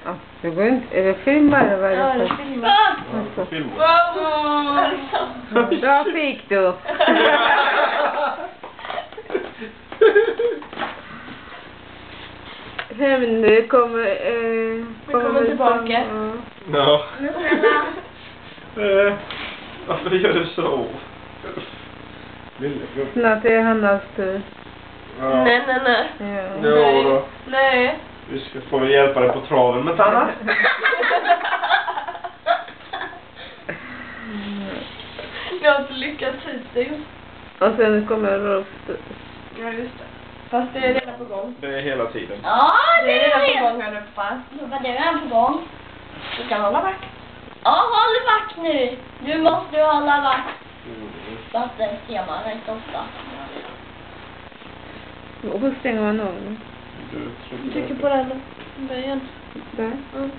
Ja, det går inte. Är det filmar eller vad är det? Ja, det för? filmar. Alltså. Film. Bra fick du. Hem kommer kommer tillbaka. Ja. Men snälla. Varför gör du så? Lille gubbe. Snart är det Hannas tur. Ja. Nej. Ja. Jo då. Nej. Vi får väl hjälpa dig på traven med Tanna. Jag har inte lyckats hittills. Och sen kommer Rost. Ja, just det. Fast det är redan på gång. Det är hela tiden. Ja, Det är redan på redan. gång här uppe. Vad det är redan på gång. Du kan hålla vakt. Ja, håll vakt nu. Nu måste du hålla vakt. Mm. Så att det ser man rätt ofta. Och hur stänger man av den? Du Trycker på den böjen. Där. Mm.